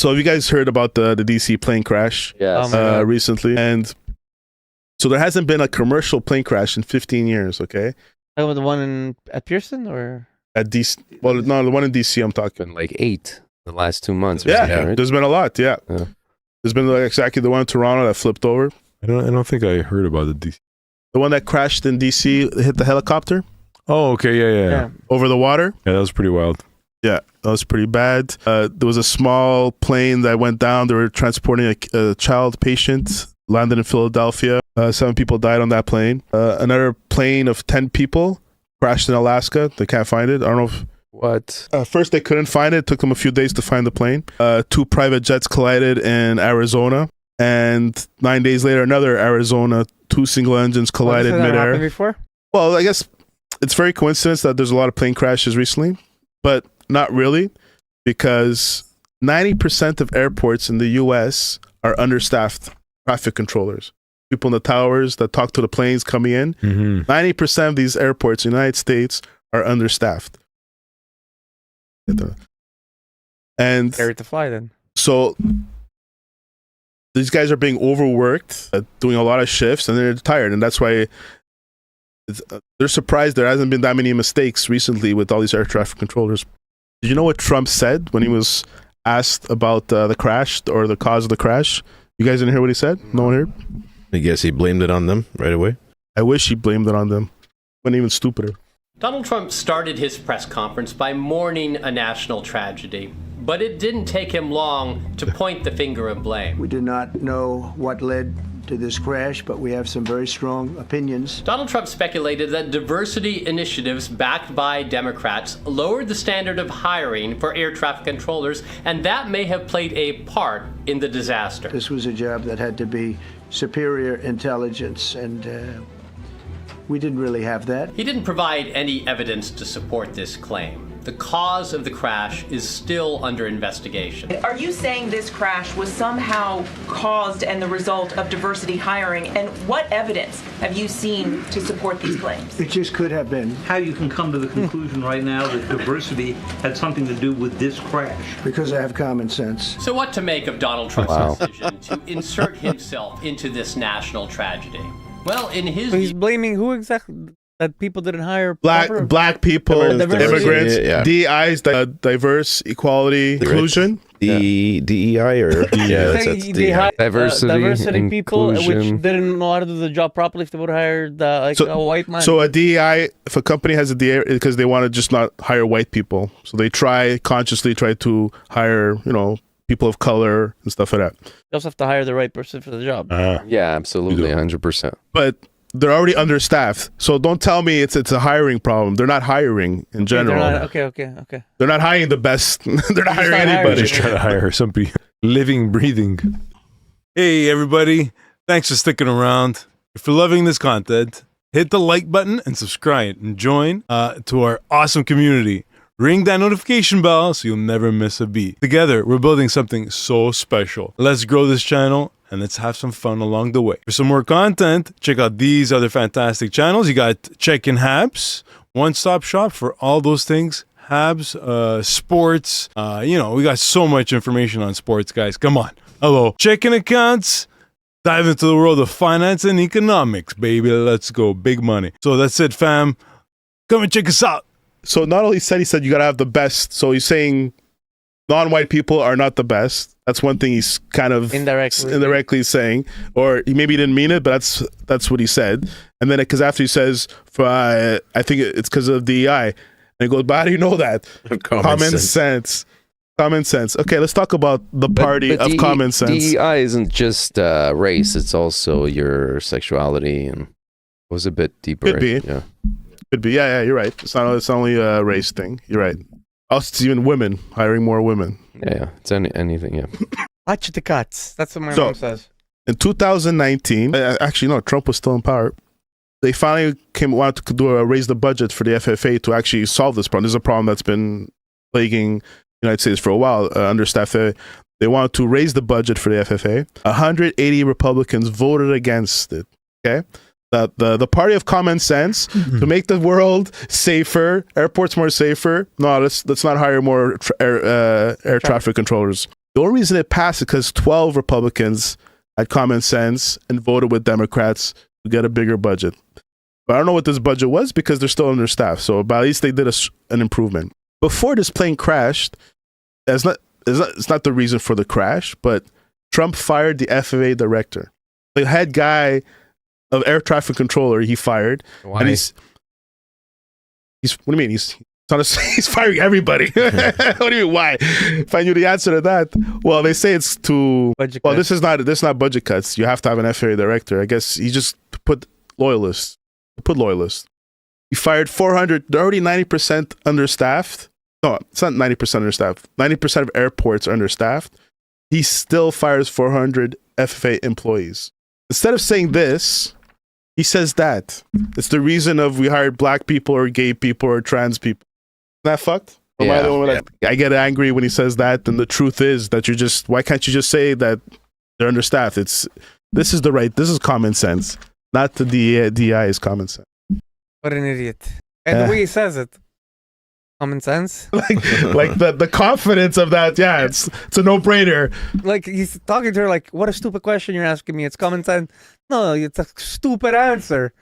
So have you guys heard about the DC plane crash Yes. recently? And so there hasn't been a commercial plane crash in 15 years, okay? Oh, the one at Pearson or At DC, well, no, the one in DC I'm talking. Been like 8 the last 2 months. Or Yeah, something, right? there's been a lot, yeah. Yeah. There's been like exactly the one in Toronto that flipped over. I don't think I heard about the DC. The one that crashed in DC, hit the helicopter Oh, okay, yeah. over the water. Yeah, that was pretty wild. Yeah, that was pretty bad. There was a small plane that went down. They were transporting a child patient, landed in Philadelphia. 7 people died on that plane. Another plane of 10 people crashed in Alaska. They can't find it. I don't know if... What? First, they couldn't find it. It took them a few days to find the plane. 2 private jets collided in Arizona. And 9 days later, another Arizona, 2 single engines collided That midair. happened before? Well, I guess it's very coincidence that there's a lot of plane crashes recently, but not really, because 90% of airports in the U.S. are understaffed traffic controllers. People in the towers that talk to the planes coming in. 90% of these airports in the United States are understaffed. And Scary to fly then. so these guys are being overworked, doing a lot of shifts, and they're tired, and that's why they're surprised there hasn't been that many mistakes recently with all these air traffic controllers. Did you know what Trump said when he was asked about the crash or the cause of the crash? You guys didn't hear what he said? No one heard? I guess he blamed it on them right away. I wish he blamed it on them. Went even stupider. Donald Trump started his press conference by mourning a national tragedy, but it didn't take him long to point the finger of blame. We do not know what led to this crash, but we have some very strong opinions. Donald Trump speculated that diversity initiatives backed by Democrats lowered the standard of hiring for air traffic controllers, and that may have played a part in the disaster. This was a job that had to be superior intelligence, and we didn't really have that. He didn't provide any evidence to support this claim. The cause of the crash is still under investigation. Are you saying this crash was somehow caused and the result of diversity hiring? And what evidence have you seen to support these claims? It just could have been. How you can come to the conclusion right now that diversity had something to do with this crash? Because I have common sense. So what to make of Donald Trump's decision to insert himself into this national tragedy? Well, in his So he's blaming who exactly? That people didn't hire black people, immigrants, DEIs, diverse, equality, inclusion. DEI or diversity people, inclusion. which didn't know how to do the job properly. If they would have hired a white man. So a DEI, if a company has a DEI, because they want to just not hire white people, so they consciously try to hire, people of color and stuff like that. You also have to hire the right person for the job. Yeah, absolutely, 100%. But they're already understaffed, so don't tell me it's a hiring problem. They're not hiring in general. Okay. They're not hiring the best. They're not hiring anybody. Just try to hire somebody living, breathing. Hey, everybody. Thanks for sticking around. If you're loving this content, hit the like button and subscribe and join to our awesome community. Ring that notification bell so you'll never miss a beat. Together, we're building something so special. Let's grow this channel and let's have some fun along the way. For some more content, check out these other fantastic channels. You got Checkin Habs, one-stop shop for all those things. Habs, sports, we got so much information on sports, guys. Come on. Hello. Checking accounts. Dive into the world of finance and economics, baby. Let's go. Big money. So that's it, fam. Come and check us out. So not only he said you got to have the best. So he's saying non-white people are not the best. That's one thing he's kind of indirectly saying, or he maybe didn't mean it, but that's what he said. And then because after he says, I think it's because of DEI, and he goes, but how do you know that? Common sense. Common sense. Okay, let's talk about the party of common sense. DEI isn't just race; it's also your sexuality, and it was a bit deeper. Could be. Yeah. Could be. Yeah, you're right. It's only a race thing. You're right. Also, it's even women, hiring more women. Yeah. It's anything, yeah. Watch the cuts. That's what my mom says. In 2019, actually, no, Trump was still in power. They finally wanted to raise the budget for the FFA to actually solve this problem. This is a problem that's been plaguing the United States for a while, understaffed. They wanted to raise the budget for the FFA. 180 Republicans voted against it. Okay? The party of common sense to make the world safer, airports more safer. No, let's not hire more air traffic controllers. The only reason it passed is because 12 Republicans had common sense and voted with Democrats to get a bigger budget. But I don't know what this budget was because they're still understaffed. So, but at least they did an improvement. Before this plane crashed, it's not the reason for the crash, but Trump fired the FAA director. The head guy of air traffic controller, he fired. Why? And he's what do you mean? He's firing everybody. What do you mean? Why? If I knew the answer to that, well, they say it's to. Budget Well, cuts. this is not budget cuts. You have to have an FAA director. I guess he just put loyalists. He fired 400. They're already 90% understaffed. No, it's not 90% understaffed. 90% of airports are understaffed. He still fires 400 FAA employees. Instead of saying this, he says that. It's the reason of we hired black people or gay people or trans people. Isn't that fucked? Or am I the one that I get angry when he says that, and the truth is that why can't you just say that they're understaffed? This is common sense. Not the DI is common sense. What an idiot. And the way he says it. Common sense. like the confidence of that, yeah, it's a no-brainer. Like he's talking to her like, what a stupid question you're asking me. It's common sense. No, it's a stupid answer.